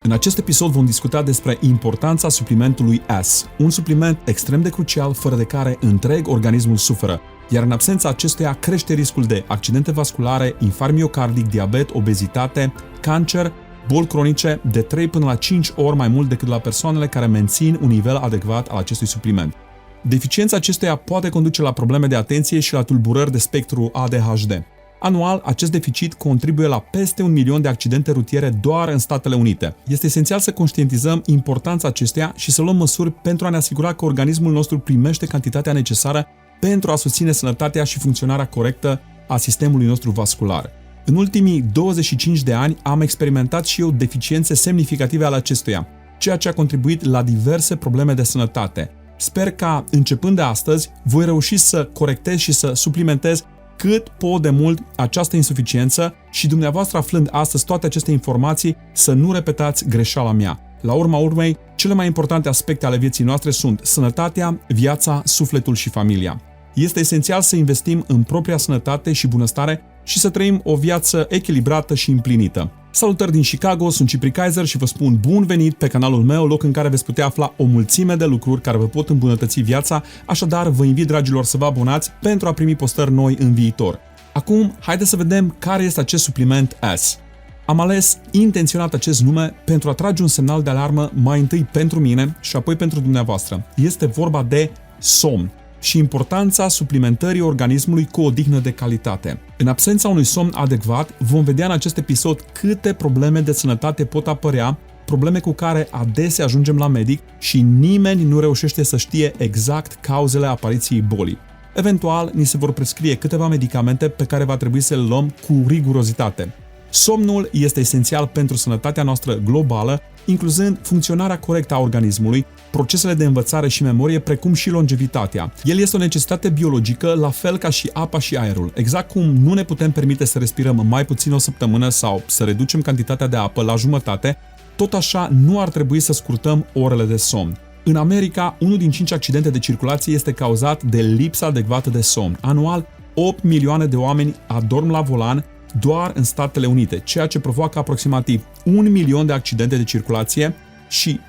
În acest episod vom discuta despre importanța suplimentului S, un supliment extrem de crucial fără de care întreg organismul suferă, iar în absența acestuia crește riscul de accidente vasculare, infarct miocardic, diabet, obezitate, cancer, boli cronice de 3 până la 5 ori mai mult decât la persoanele care mențin un nivel adecvat al acestui supliment. Deficiența acestuia poate conduce la probleme de atenție și la tulburări de spectru ADHD. Anual, acest deficit contribuie la peste 1 milion de accidente rutiere doar în Statele Unite. Este esențial să conștientizăm importanța acesteia și să luăm măsuri pentru a ne asigura că organismul nostru primește cantitatea necesară pentru a susține sănătatea și funcționarea corectă a sistemului nostru vascular. În ultimii 25 de ani am experimentat și eu deficiențe semnificative ale acestuia, ceea ce a contribuit la diverse probleme de sănătate. Sper ca, începând de astăzi, voi reuși să corectez și să suplimentez cât pot de mult această insuficiență și dumneavoastră, aflând astăzi toate aceste informații, să nu repetați greșeala mea. La urma urmei, cele mai importante aspecte ale vieții noastre sunt sănătatea, viața, sufletul și familia. Este esențial să investim în propria sănătate și bunăstare și să trăim o viață echilibrată și împlinită. Salutări din Chicago, sunt Cipri Kaiser și vă spun bun venit pe canalul meu, loc în care veți putea afla o mulțime de lucruri care vă pot îmbunătăți viața, așadar vă invit, dragilor, să vă abonați pentru a primi postări noi în viitor. Acum, haideți să vedem care este acest supliment S. Am ales intenționat acest nume pentru a trage un semnal de alarmă mai întâi pentru mine și apoi pentru dumneavoastră. Este vorba de somn și importanța suplimentării organismului cu o odihnă de calitate. În absența unui somn adecvat, vom vedea în acest episod câte probleme de sănătate pot apărea, probleme cu care adesea ajungem la medic și nimeni nu reușește să știe exact cauzele apariției bolii. Eventual, ni se vor prescrie câteva medicamente pe care va trebui să le luăm cu rigurozitate. Somnul este esențial pentru sănătatea noastră globală, incluzând funcționarea corectă a organismului, procesele de învățare și memorie, precum și longevitatea. El este o necesitate biologică, la fel ca și apa și aerul. Exact cum nu ne putem permite să respirăm mai puțin o săptămână sau să reducem cantitatea de apă la jumătate, tot așa nu ar trebui să scurtăm orele de somn. În America, 1 din 5 accidente de circulație este cauzat de lipsa adecvată de somn. Anual, 8 milioane de oameni adorm la volan doar în Statele Unite, ceea ce provoacă aproximativ 1 milion de accidente de circulație și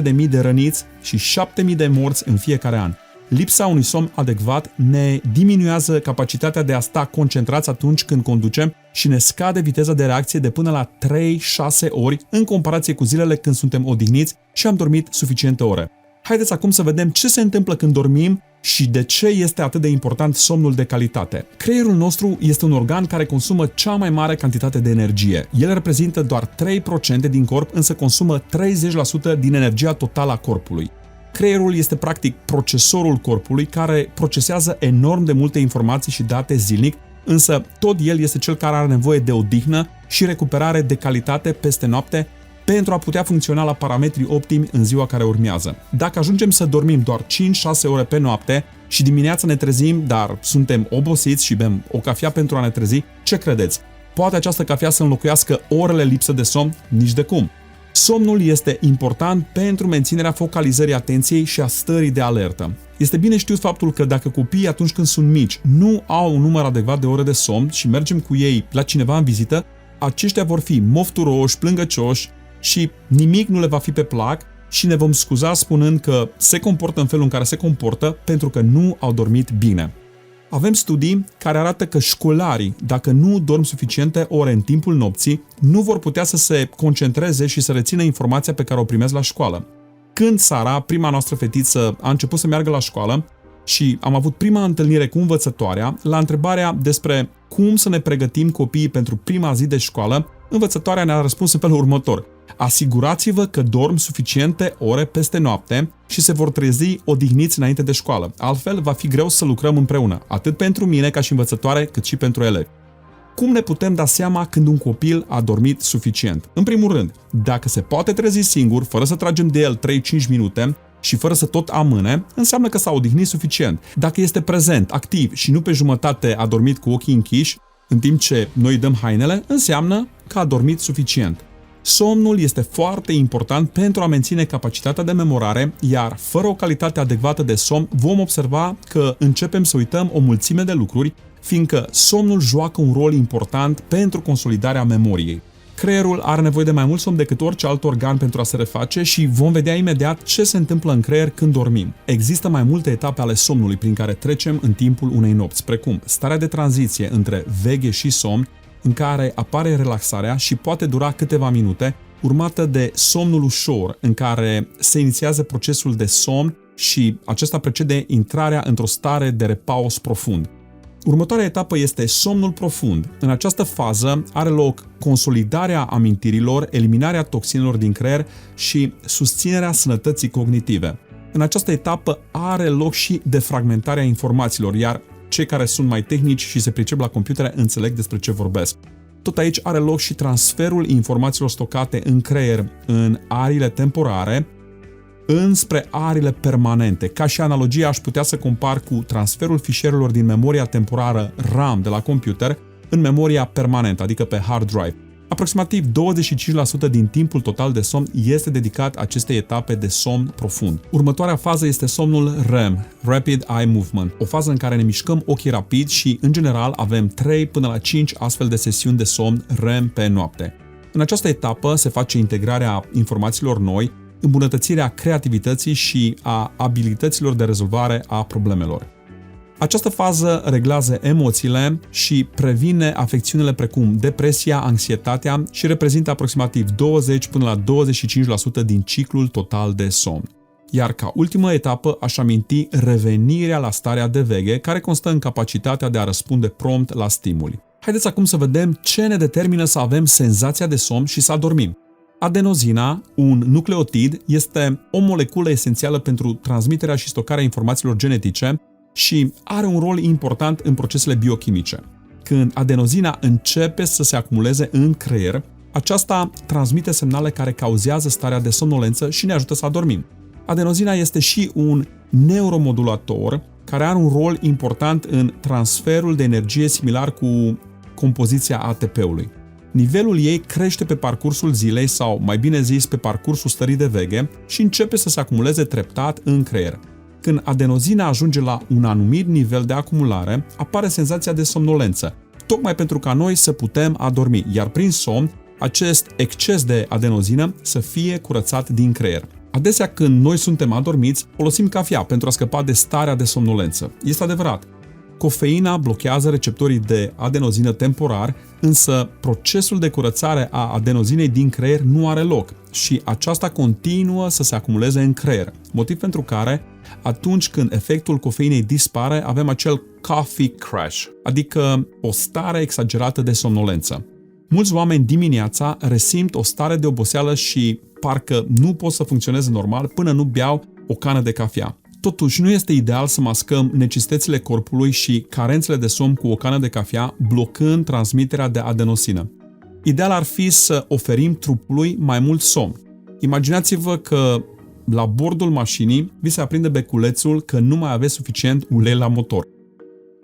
500.000 de răniți și 7.000 de morți în fiecare an. Lipsa unui somn adecvat ne diminuează capacitatea de a sta concentrați atunci când conducem și ne scade viteza de reacție de până la 3-6 ori în comparație cu zilele când suntem odihniți și am dormit suficiente ore. Haideți acum să vedem ce se întâmplă când dormim și de ce este atât de important somnul de calitate. Creierul nostru este un organ care consumă cea mai mare cantitate de energie. El reprezintă doar 3% din corp, însă consumă 30% din energia totală a corpului. Creierul este practic procesorul corpului care procesează enorm de multe informații și date zilnic, însă tot el este cel care are nevoie de odihnă și recuperare de calitate peste noapte pentru a putea funcționa la parametrii optimi în ziua care urmează. Dacă ajungem să dormim doar 5-6 ore pe noapte și dimineața ne trezim, dar suntem obosiți și bem o cafea pentru a ne trezi, ce credeți? Poate această cafea să înlocuiască orele lipsă de somn? Nici de cum! Somnul este important pentru menținerea focalizării atenției și a stării de alertă. Este bine știut faptul că dacă copiii atunci când sunt mici nu au un număr adecvat de ore de somn și mergem cu ei la cineva în vizită, aceștia vor fi mofturoși, plângăcioși și nimic nu le va fi pe plac și ne vom scuza spunând că se comportă în felul în care se comportă pentru că nu au dormit bine. Avem studii care arată că școlarii, dacă nu dorm suficiente ore în timpul nopții, nu vor putea să se concentreze și să rețină informația pe care o primesc la școală. Când Sara, prima noastră fetiță, a început să meargă la școală și am avut prima întâlnire cu învățătoarea, la întrebarea despre cum să ne pregătim copiii pentru prima zi de școală, învățătoarea ne-a răspuns în felul următor: asigurați-vă că dorm suficiente ore peste noapte și se vor trezi odihniți înainte de școală. Altfel, va fi greu să lucrăm împreună, atât pentru mine ca și învățătoare, cât și pentru elevi. Cum ne putem da seama când un copil a dormit suficient? În primul rând, dacă se poate trezi singur, fără să tragem de el 3-5 minute și fără să tot amâne, înseamnă că s-a odihnit suficient. Dacă este prezent, activ și nu pe jumătate a dormit cu ochii închiși, în timp ce noi îi dăm hainele, înseamnă că a dormit suficient. Somnul este foarte important pentru a menține capacitatea de memorare, iar fără o calitate adecvată de somn vom observa că începem să uităm o mulțime de lucruri, fiindcă somnul joacă un rol important pentru consolidarea memoriei. Creierul are nevoie de mai mult somn decât orice alt organ pentru a se reface și vom vedea imediat ce se întâmplă în creier când dormim. Există mai multe etape ale somnului prin care trecem în timpul unei nopți, precum starea de tranziție între veche și somn, în care apare relaxarea și poate dura câteva minute, urmată de somnul ușor, în care se inițiază procesul de somn și acesta precede intrarea într-o stare de repaus profund. Următoarea etapă este somnul profund. În această fază are loc consolidarea amintirilor, eliminarea toxinelor din creier și susținerea sănătății cognitive. În această etapă are loc și defragmentarea informațiilor, iar cei care sunt mai tehnici și se pricep la computere înțeleg despre ce vorbesc. Tot aici are loc și transferul informațiilor stocate în creier în ariile temporare înspre ariile permanente. Ca și analogie aș putea să compar cu transferul fișierelor din memoria temporară RAM de la computer în memoria permanentă, adică pe hard drive. Aproximativ 25% din timpul total de somn este dedicat acestei etape de somn profund. Următoarea fază este somnul REM, Rapid Eye Movement, o fază în care ne mișcăm ochii rapid și, în general, avem 3 până la 5 astfel de sesiuni de somn REM pe noapte. În această etapă se face integrarea informațiilor noi, îmbunătățirea creativității și a abilităților de rezolvare a problemelor. Această fază reglează emoțiile și previne afecțiunile precum depresia, anxietatea și reprezintă aproximativ 20 până la 25% din ciclul total de somn. Iar ca ultimă etapă aș aminti revenirea la starea de veche, care constă în capacitatea de a răspunde prompt la stimuli. Haideți acum să vedem ce ne determină să avem senzația de somn și să adormim. Adenozina, un nucleotid, este o moleculă esențială pentru transmiterea și stocarea informațiilor genetice și are un rol important în procesele biochimice. Când adenozina începe să se acumuleze în creier, aceasta transmite semnale care cauzează starea de somnolență și ne ajută să adormim. Adenozina este și un neuromodulator care are un rol important în transferul de energie similar cu compoziția ATP-ului. Nivelul ei crește pe parcursul zilei sau, mai bine zis, pe parcursul stării de veche și începe să se acumuleze treptat în creier. Când adenozina ajunge la un anumit nivel de acumulare, apare senzația de somnolență, tocmai pentru ca noi să putem adormi, iar prin somn, acest exces de adenozină să fie curățat din creier. Adesea când noi suntem adormiți, folosim cafea pentru a scăpa de starea de somnolență. Este adevărat. Cofeina blochează receptorii de adenozină temporar, însă procesul de curățare a adenozinei din creier nu are loc și aceasta continuă să se acumuleze în creier, motiv pentru care atunci când efectul cofeinei dispare, avem acel coffee crash, adică o stare exagerată de somnolență. Mulți oameni dimineața resimt o stare de oboseală și parcă nu pot să funcționeze normal până nu beau o cană de cafea. Totuși, nu este ideal să mascăm necesitățile corpului și carențele de somn cu o cană de cafea, blocând transmiterea de adenosină. Ideal ar fi să oferim trupului mai mult somn. Imaginați-vă că la bordul mașinii vi se aprinde beculețul că nu mai aveți suficient ulei la motor.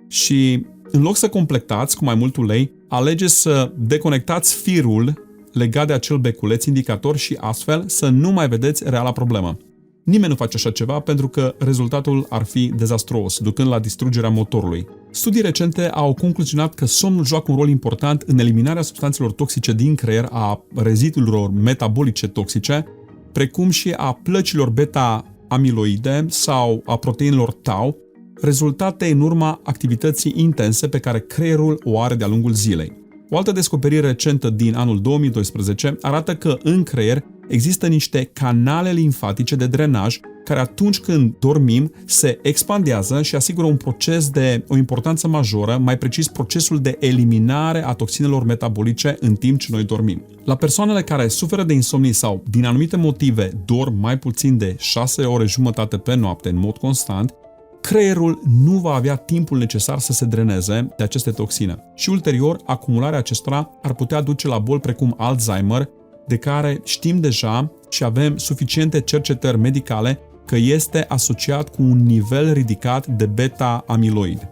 Și în loc să completați cu mai mult ulei, alegeți să deconectați firul legat de acel beculeț indicator și astfel să nu mai vedeți reala problemă. Nimeni nu face așa ceva pentru că rezultatul ar fi dezastruos, ducând la distrugerea motorului. Studii recente au concluzionat că somnul joacă un rol important în eliminarea substanțelor toxice din creier, a reziduurilor metabolice toxice, precum și a plăcilor beta-amiloide sau a proteinelor tau, rezultate în urma activității intense pe care creierul o are de-a lungul zilei. O altă descoperire recentă din anul 2012 arată că în creier există niște canale limfatice de drenaj care atunci când dormim se expandează și asigură un proces de o importanță majoră, mai precis procesul de eliminare a toxinelor metabolice în timp ce noi dormim. La persoanele care suferă de insomnie sau din anumite motive dorm mai puțin de 6 ore jumătate pe noapte în mod constant, creierul nu va avea timpul necesar să se dreneze de aceste toxine și ulterior acumularea acestora ar putea duce la boli precum Alzheimer, de care știm deja și avem suficiente cercetări medicale că este asociat cu un nivel ridicat de beta-amiloid.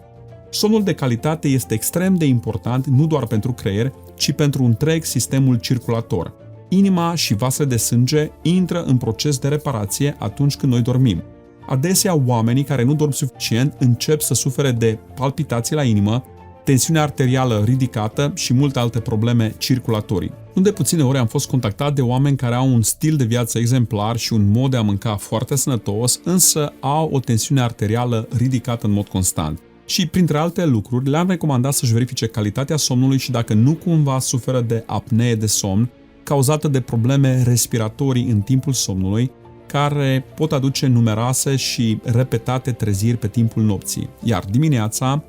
Somnul de calitate este extrem de important nu doar pentru creier, ci pentru întreg sistemul circulator. Inima și vasele de sânge intră în proces de reparație atunci când noi dormim. Adesea oamenii care nu dorm suficient încep să sufere de palpitații la inimă, tensiunea arterială ridicată și multe alte probleme circulatorii. Nu de puține ori am fost contactat de oameni care au un stil de viață exemplar și un mod de a mânca foarte sănătos, însă au o tensiune arterială ridicată în mod constant. Și, printre alte lucruri, le-am recomandat să-și verifice calitatea somnului și dacă nu cumva suferă de apnee de somn, cauzată de probleme respiratorii în timpul somnului, care pot aduce numeroase și repetate treziri pe timpul nopții. Iar dimineața,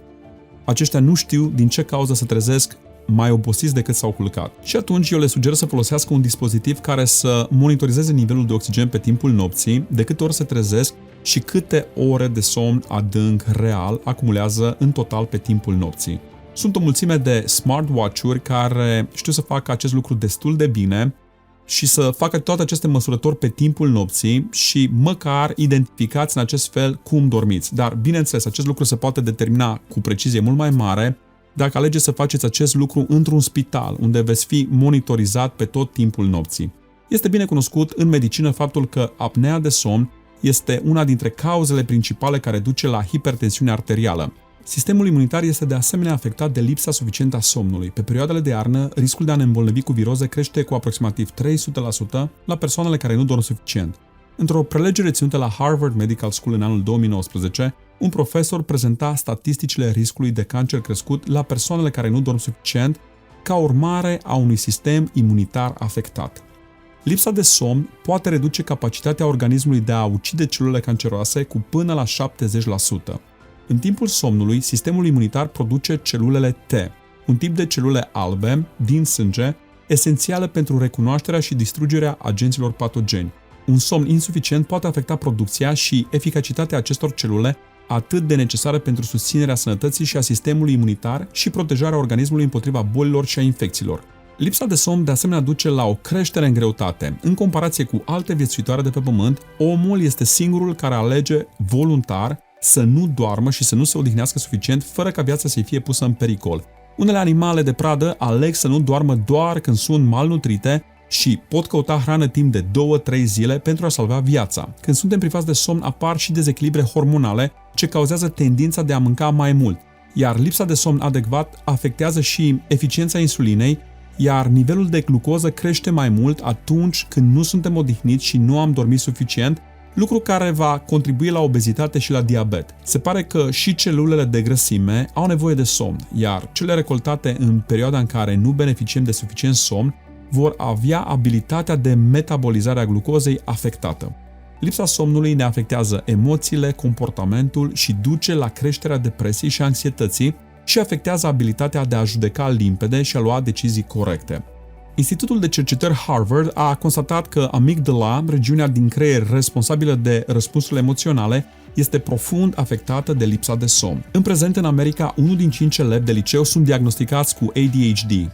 aceștia nu știu din ce cauză se trezesc mai obosiți decât s-au culcat. Și atunci eu le sugerez să folosească un dispozitiv care să monitorizeze nivelul de oxigen pe timpul nopții, de câte ori se trezesc și câte ore de somn adânc real acumulează în total pe timpul nopții. Sunt o mulțime de smartwatch-uri care știu să facă acest lucru destul de bine și să facă toate aceste măsurători pe timpul nopții și măcar identificați în acest fel cum dormiți. Dar, bineînțeles, acest lucru se poate determina cu precizie mult mai mare dacă alegeți să faceți acest lucru într-un spital, unde veți fi monitorizat pe tot timpul nopții. Este bine cunoscut în medicină faptul că apnea de somn este una dintre cauzele principale care duce la hipertensiune arterială. Sistemul imunitar este de asemenea afectat de lipsa suficientă a somnului. Pe perioadele de iarnă, riscul de a ne îmbolnăvi cu viroze crește cu aproximativ 300% la persoanele care nu dorm suficient. Într-o prelegere ținută la Harvard Medical School în anul 2019, un profesor prezenta statisticile riscului de cancer crescut la persoanele care nu dorm suficient ca urmare a unui sistem imunitar afectat. Lipsa de somn poate reduce capacitatea organismului de a ucide celulele canceroase cu până la 70%. În timpul somnului, sistemul imunitar produce celulele T, un tip de celule albe din sânge, esențiale pentru recunoașterea și distrugerea agenților patogeni. Un somn insuficient poate afecta producția și eficacitatea acestor celule, atât de necesare pentru susținerea sănătății și a sistemului imunitar și protejarea organismului împotriva bolilor și a infecțiilor. Lipsa de somn de asemenea duce la o creștere în greutate. În comparație cu alte viețuitoare de pe pământ, omul este singurul care alege voluntar să nu doarmă și să nu se odihnească suficient fără ca viața să-i fie pusă în pericol. Unele animale de pradă aleg să nu doarmă doar când sunt malnutrite și pot căuta hrană timp de 2-3 zile pentru a salva viața. Când suntem privați de somn, apar și dezechilibre hormonale ce cauzează tendința de a mânca mai mult, iar lipsa de somn adecvat afectează și eficiența insulinei, iar nivelul de glucoză crește mai mult atunci când nu suntem odihniți și nu am dormit suficient, lucru care va contribui la obezitate și la diabet. Se pare că și celulele de grăsime au nevoie de somn, iar cele recoltate în perioada în care nu beneficiem de suficient somn vor avea abilitatea de metabolizare a glucozei afectată. Lipsa somnului ne afectează emoțiile, comportamentul și duce la creșterea depresiei și anxietății și afectează abilitatea de a judeca limpede și a lua decizii corecte. Institutul de cercetări Harvard a constatat că amigdala, regiunea din creier responsabilă de răspunsurile emoționale, este profund afectată de lipsa de somn. În prezent, în America, 1 din 5 elevi de liceu sunt diagnosticați cu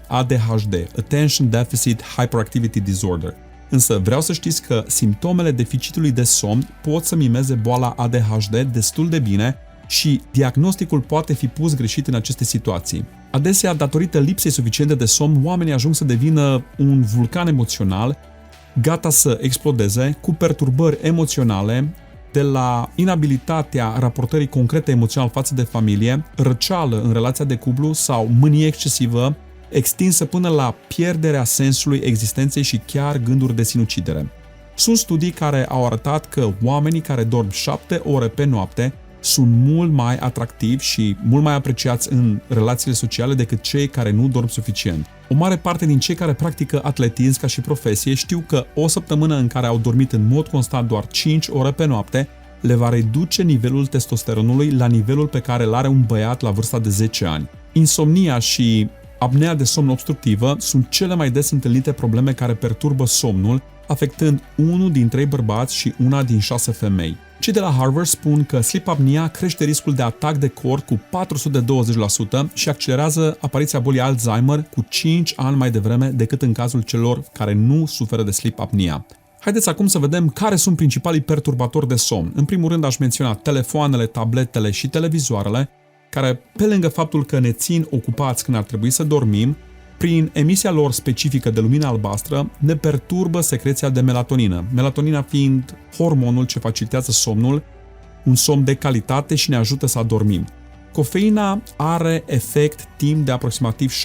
ADHD, Attention Deficit Hyperactivity Disorder. Însă vreau să știți că simptomele deficitului de somn pot să mimeze boala ADHD destul de bine și diagnosticul poate fi pus greșit în aceste situații. Adesea, datorită lipsei suficiente de somn, oamenii ajung să devină un vulcan emoțional, gata să explodeze, cu perturbări emoționale, de la inabilitatea raportării concrete emoțional față de familie, răceală în relația de cuplu sau mânie excesivă, extinsă până la pierderea sensului existenței și chiar gânduri de sinucidere. Sunt studii care au arătat că oamenii care dorm 7 ore pe noapte sunt mult mai atractivi și mult mai apreciați în relațiile sociale decât cei care nu dorm suficient. O mare parte din cei care practică atletism ca și profesie știu că o săptămână în care au dormit în mod constant doar 5 ore pe noapte le va reduce nivelul testosteronului la nivelul pe care îl are un băiat la vârsta de 10 ani. Insomnia și apnea de somn obstructivă sunt cele mai des întâlnite probleme care perturbă somnul, afectând 1 din 3 bărbați și 1 din 6 femei. Cei de la Harvard spun că sleep apnea crește riscul de atac de cord cu 420% și accelerează apariția bolii Alzheimer cu 5 ani mai devreme decât în cazul celor care nu suferă de sleep apnea. Haideți acum să vedem care sunt principalii perturbatori de somn. În primul rând aș menționa telefoanele, tabletele și televizoarele, care, pe lângă faptul că ne țin ocupați când ar trebui să dormim, prin emisia lor specifică de lumină albastră, ne perturbă secreția de melatonină, melatonina fiind hormonul ce facilitează somnul, un somn de calitate și ne ajută să adormim. Cofeina are efect timp de aproximativ 6-9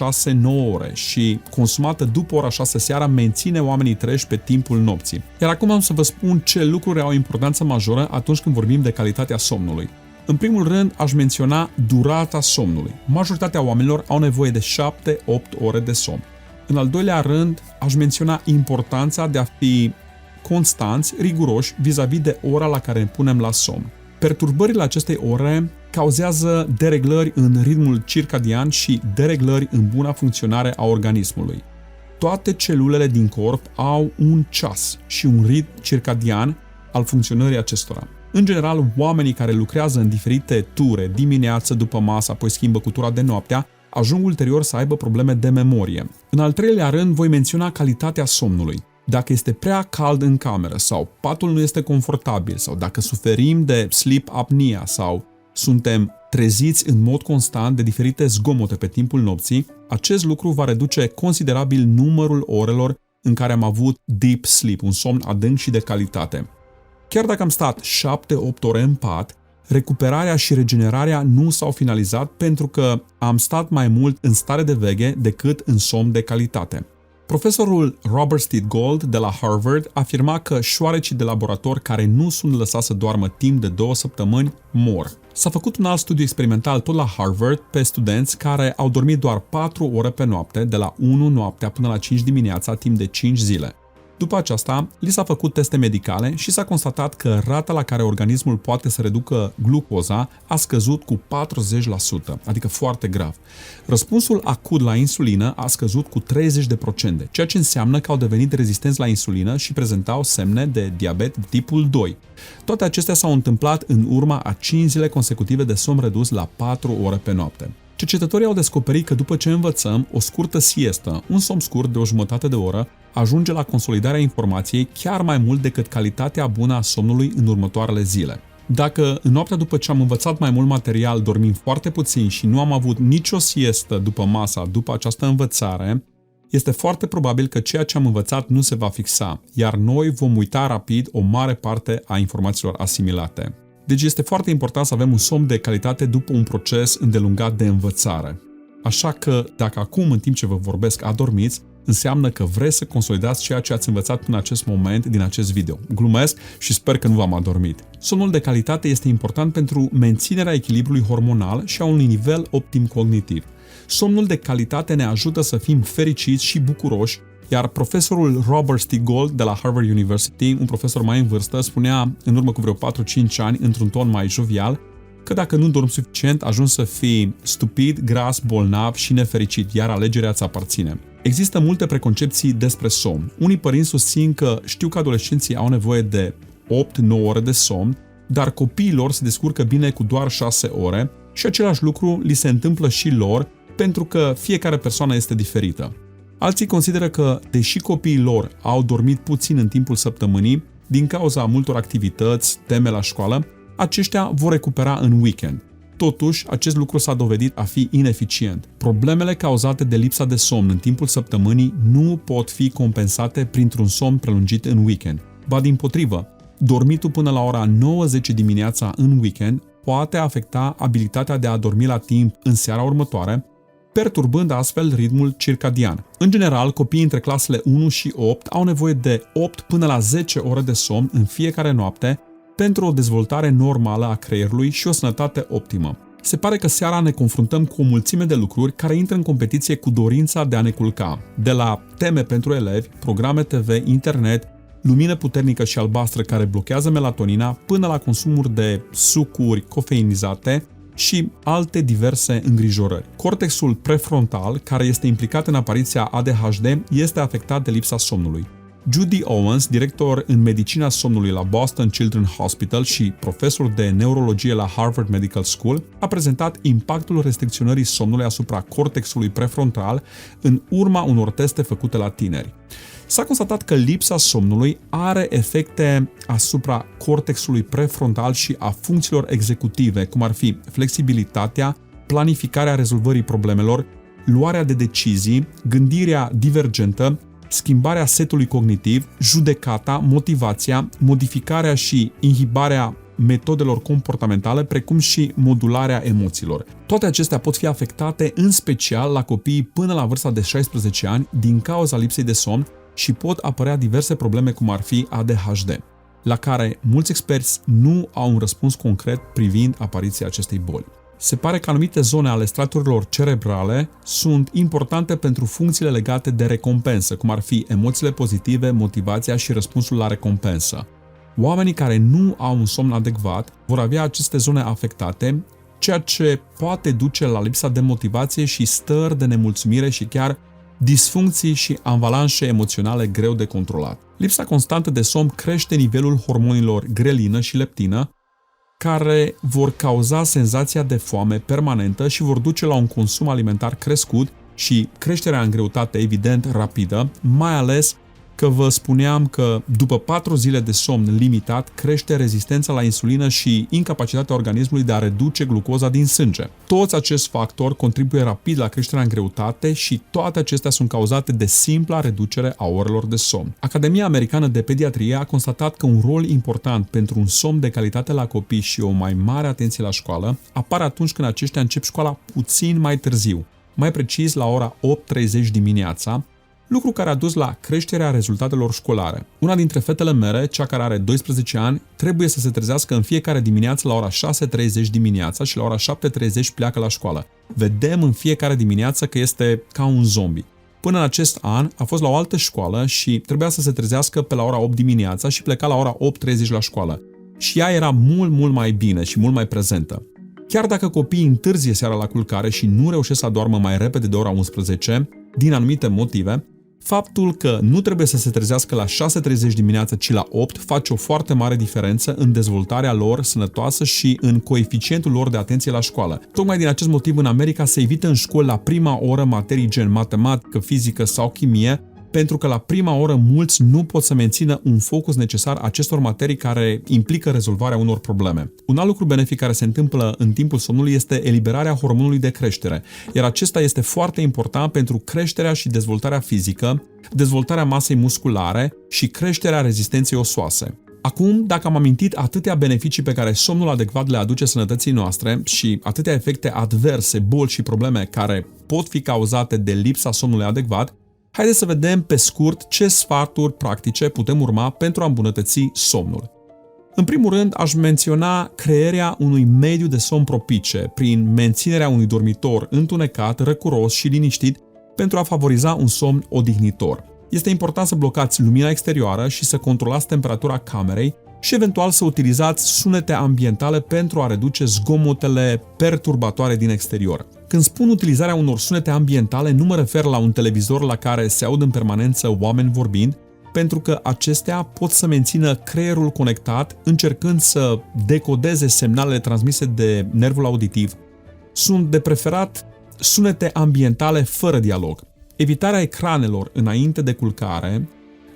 ore și, consumată după ora 6 seara, menține oamenii treji pe timpul nopții. Iar acum am să vă spun ce lucruri au o importanță majoră atunci când vorbim de calitatea somnului. În primul rând, aș menționa durata somnului. Majoritatea oamenilor au nevoie de 7-8 ore de somn. În al doilea rând, aș menționa importanța de a fi constanți, riguroși vis-a-vis de ora la care ne punem la somn. Perturbările acestei ore cauzează dereglări în ritmul circadian și dereglări în buna funcționare a organismului. Toate celulele din corp au un ceas și un ritm circadian al funcționării acestora. În general, oamenii care lucrează în diferite ture, dimineață, după masă, apoi schimbă cu tura de noaptea, ajung ulterior să aibă probleme de memorie. În al treilea rând, voi menționa calitatea somnului. Dacă este prea cald în cameră sau patul nu este confortabil sau dacă suferim de sleep apnea sau suntem treziți în mod constant de diferite zgomote pe timpul nopții, acest lucru va reduce considerabil numărul orelor în care am avut deep sleep, un somn adânc și de calitate. Chiar dacă am stat 7-8 ore în pat, recuperarea și regenerarea nu s-au finalizat pentru că am stat mai mult în stare de veche decât în somn de calitate. Profesorul Robert Steed Gould de la Harvard afirma că șoarecii de laborator care nu sunt lăsați să doarmă timp de 2 săptămâni mor. S-a făcut un alt studiu experimental tot la Harvard pe studenți care au dormit doar 4 ore pe noapte, de la 1 noaptea până la 5 dimineața, timp de 5 zile. După aceasta, li s-a făcut teste medicale și s-a constatat că rata la care organismul poate să reducă glucoza a scăzut cu 40%, adică foarte grav. Răspunsul acut la insulină a scăzut cu 30%, ceea ce înseamnă că au devenit rezistenți la insulină și prezentau semne de diabet de tipul 2. Toate acestea s-au întâmplat în urma a 5 zile consecutive de somn redus la 4 ore pe noapte. Cercetătorii au descoperit că după ce învățăm, o scurtă siestă, un somn scurt de o jumătate de oră, ajunge la consolidarea informației chiar mai mult decât calitatea bună a somnului în următoarele zile. Dacă în noaptea după ce am învățat mai mult material dormim foarte puțin și nu am avut nicio siestă după masa, după această învățare, este foarte probabil că ceea ce am învățat nu se va fixa, iar noi vom uita rapid o mare parte a informațiilor asimilate. Deci este foarte important să avem un somn de calitate după un proces îndelungat de învățare. Așa că, dacă acum, în timp ce vă vorbesc, adormiți, înseamnă că vreți să consolidați ceea ce ați învățat până în acest moment din acest video. Glumesc și sper că nu v-am adormit. Somnul de calitate este important pentru menținerea echilibrului hormonal și a unui nivel optim cognitiv. Somnul de calitate ne ajută să fim fericiți și bucuroși, iar profesorul Robert Steed Gould de la Harvard University, un profesor mai în vârstă, spunea în urmă cu vreo 4-5 ani, într-un ton mai jovial, că dacă nu dormi suficient, ajungi să fii stupid, gras, bolnav și nefericit, iar alegerea îți aparține. Există multe preconcepții despre somn. Unii părinți susțin că știu că adolescenții au nevoie de 8-9 ore de somn, dar copiii lor se descurcă bine cu doar 6 ore și același lucru li se întâmplă și lor pentru că fiecare persoană este diferită. Alții consideră că, deși copiii lor au dormit puțin în timpul săptămânii, din cauza multor activități, teme la școală, aceștia vor recupera în weekend. Totuși, acest lucru s-a dovedit a fi ineficient. Problemele cauzate de lipsa de somn în timpul săptămânii nu pot fi compensate printr-un somn prelungit în weekend. Ba dimpotrivă, dormitul până la ora 9-10 dimineața în weekend poate afecta abilitatea de a dormi la timp în seara următoare, perturbând astfel ritmul circadian. În general, copiii între clasele 1 și 8 au nevoie de 8 până la 10 ore de somn în fiecare noapte pentru o dezvoltare normală a creierului și o sănătate optimă. Se pare că seara ne confruntăm cu o mulțime de lucruri care intră în competiție cu dorința de a ne culca, de la teme pentru elevi, programe TV, internet, lumină puternică și albastră care blochează melatonina, până la consumuri de sucuri cofeinizate și alte diverse îngrijorări. Cortexul prefrontal, care este implicat în apariția ADHD, este afectat de lipsa somnului. Judy Owens, director în medicina somnului la Boston Children's Hospital și profesor de neurologie la Harvard Medical School, a prezentat impactul restricționării somnului asupra cortexului prefrontal în urma unor teste făcute la tineri. S-a constatat că lipsa somnului are efecte asupra cortexului prefrontal și a funcțiilor executive, cum ar fi flexibilitatea, planificarea rezolvării problemelor, luarea de decizii, gândirea divergentă, schimbarea setului cognitiv, judecata, motivația, modificarea și inhibarea metodelor comportamentale, precum și modularea emoțiilor. Toate acestea pot fi afectate în special la copiii până la vârsta de 16 ani din cauza lipsei de somn și pot apărea diverse probleme cum ar fi ADHD, la care mulți experți nu au un răspuns concret privind apariția acestei boli. Se pare că anumite zone ale straturilor cerebrale sunt importante pentru funcțiile legate de recompensă, cum ar fi emoțiile pozitive, motivația și răspunsul la recompensă. Oamenii care nu au un somn adecvat vor avea aceste zone afectate, ceea ce poate duce la lipsa de motivație și stări de nemulțumire și chiar disfuncții și avalanșe emoționale greu de controlat. Lipsa constantă de somn crește nivelul hormonilor grelină și leptină, care vor cauza senzația de foame permanentă și vor duce la un consum alimentar crescut și creșterea în greutate, evident, rapidă, mai ales că vă spuneam că după 4 zile de somn limitat crește rezistența la insulină și incapacitatea organismului de a reduce glucoza din sânge. Toți acești factori contribuie rapid la creșterea în greutate și toate acestea sunt cauzate de simpla reducere a orelor de somn. Academia Americană de Pediatrie a constatat că un rol important pentru un somn de calitate la copii și o mai mare atenție la școală apare atunci când aceștia încep școala puțin mai târziu, mai precis la ora 8:30 dimineața, lucru care a dus la creșterea rezultatelor școlare. Una dintre fetele mele, cea care are 12 ani, trebuie să se trezească în fiecare dimineață la ora 6:30 dimineața și la ora 7:30 pleacă la școală. Vedem în fiecare dimineață că este ca un zombie. Până în acest an a fost la o altă școală și trebuia să se trezească pe la ora 8 dimineața și pleca la ora 8:30 la școală. Și ea era mult mai bine și mult mai prezentă. Chiar dacă copiii întârzie seara la culcare și nu reușesc să adormă mai repede de ora 11, din anumite motive, faptul că nu trebuie să se trezească la 6:30 dimineața, ci la 8, face o foarte mare diferență în dezvoltarea lor sănătoasă și în coeficientul lor de atenție la școală. Tocmai din acest motiv, în America se evită în școli la prima oră materii gen matematică, fizică sau chimie, pentru că la prima oră mulți nu pot să mențină un focus necesar acestor materii care implică rezolvarea unor probleme. Un alt lucru benefic care se întâmplă în timpul somnului este eliberarea hormonului de creștere, iar acesta este foarte important pentru creșterea și dezvoltarea fizică, dezvoltarea masei musculare și creșterea rezistenței osoase. Acum, dacă am amintit atâtea beneficii pe care somnul adecvat le aduce sănătății noastre și atâtea efecte adverse, boli și probleme care pot fi cauzate de lipsa somnului adecvat, haideți să vedem pe scurt ce sfaturi practice putem urma pentru a îmbunătăți somnul. În primul rând, aș menționa crearea unui mediu de somn propice prin menținerea unui dormitor întunecat, răcuros și liniștit pentru a favoriza un somn odihnitor. Este important să blocați lumina exterioară și să controlați temperatura camerei și eventual să utilizați sunete ambientale pentru a reduce zgomotele perturbatoare din exterior. Când spun utilizarea unor sunete ambientale, nu mă refer la un televizor la care se aud în permanență oameni vorbind, pentru că acestea pot să mențină creierul conectat, încercând să decodeze semnalele transmise de nervul auditiv. Sunt de preferat sunete ambientale fără dialog. Evitarea ecranelor înainte de culcare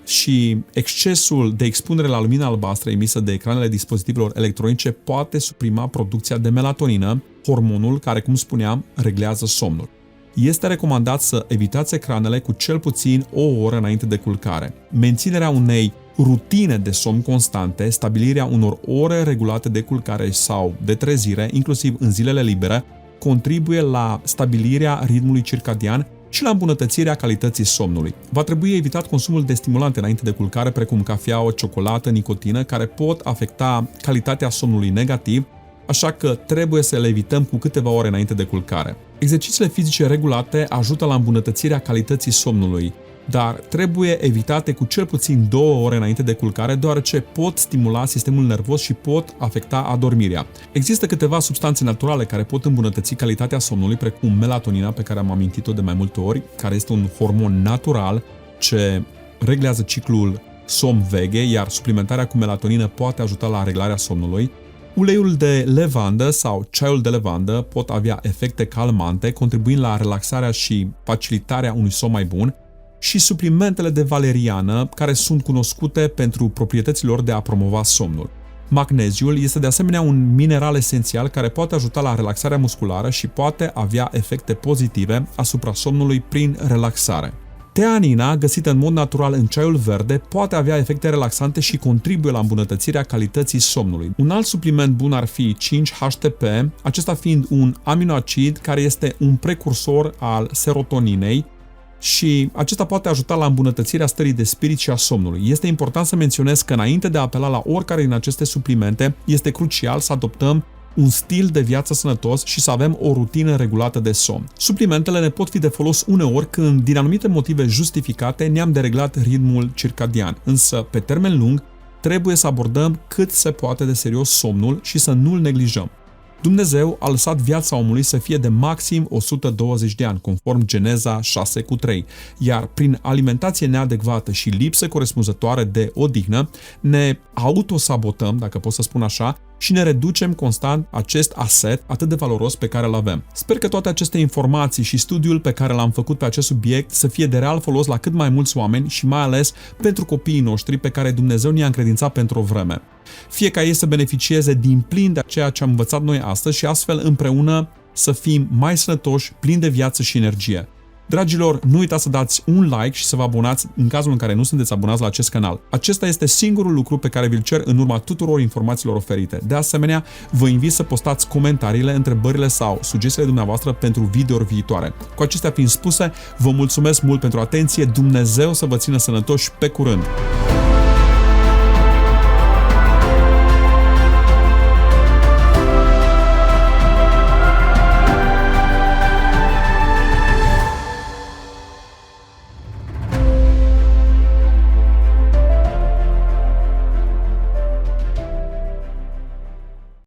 și excesul de expunere la lumina albastră emisă de ecranele dispozitivelor electronice poate suprima producția de melatonină, hormonul care, cum spuneam, reglează somnul. Este recomandat să evitați ecranele cu cel puțin o oră înainte de culcare. Menținerea unei rutine de somn constante, stabilirea unor ore regulate de culcare sau de trezire, inclusiv în zilele libere, contribuie la stabilirea ritmului circadian și la îmbunătățirea calității somnului. Va trebui evitat consumul de stimulante înainte de culcare, precum cafeaua, ciocolată, nicotină, care pot afecta calitatea somnului negativ, așa că trebuie să le evităm cu câteva ore înainte de culcare. Exercițiile fizice regulate ajută la îmbunătățirea calității somnului, dar trebuie evitate cu cel puțin 2 ore înainte de culcare, deoarece pot stimula sistemul nervos și pot afecta adormirea. Există câteva substanțe naturale care pot îmbunătăți calitatea somnului, precum melatonina, pe care am amintit-o de mai multe ori, care este un hormon natural ce reglează ciclul somn-veche, iar suplimentarea cu melatonină poate ajuta la reglarea somnului. Uleiul de levandă sau ceaiul de levandă pot avea efecte calmante, contribuind la relaxarea și facilitarea unui somn mai bun, și suplimentele de valeriană, care sunt cunoscute pentru proprietățile lor de a promova somnul. Magneziul este de asemenea un mineral esențial care poate ajuta la relaxarea musculară și poate avea efecte pozitive asupra somnului prin relaxare. Teanina, găsită în mod natural în ceaiul verde, poate avea efecte relaxante și contribuie la îmbunătățirea calității somnului. Un alt supliment bun ar fi 5-HTP, acesta fiind un aminoacid care este un precursor al serotoninei și acesta poate ajuta la îmbunătățirea stării de spirit și a somnului. Este important să menționez că înainte de a apela la oricare din aceste suplimente, este crucial să adoptăm un stil de viață sănătos și să avem o rutină regulată de somn. Suplimentele ne pot fi de folos uneori când, din anumite motive justificate, ne-am dereglat ritmul circadian, însă, pe termen lung, trebuie să abordăm cât se poate de serios somnul și să nu-l neglijăm. Dumnezeu a lăsat viața omului să fie de maxim 120 de ani, conform Geneza 6:3, iar prin alimentație neadecvată și lipsă corespunzătoare de odihnă, ne autosabotăm, dacă pot să spun așa, și ne reducem constant acest aset atât de valoros pe care îl avem. Sper că toate aceste informații și studiul pe care l-am făcut pe acest subiect să fie de real folos la cât mai mulți oameni și mai ales pentru copiii noștri pe care Dumnezeu ne-a încredințat pentru o vreme. Fie ca ei să beneficieze din plin de ceea ce am învățat noi astăzi și astfel împreună să fim mai sănătoși, plini de viață și energie. Dragilor, nu uitați să dați un like și să vă abonați în cazul în care nu sunteți abonați la acest canal. Acesta este singurul lucru pe care vi-l cer în urma tuturor informațiilor oferite. De asemenea, vă invit să postați comentariile, întrebările sau sugestiile dumneavoastră pentru videouri viitoare. Cu acestea fiind spuse, vă mulțumesc mult pentru atenție, Dumnezeu să vă țină sănătoși, pe curând!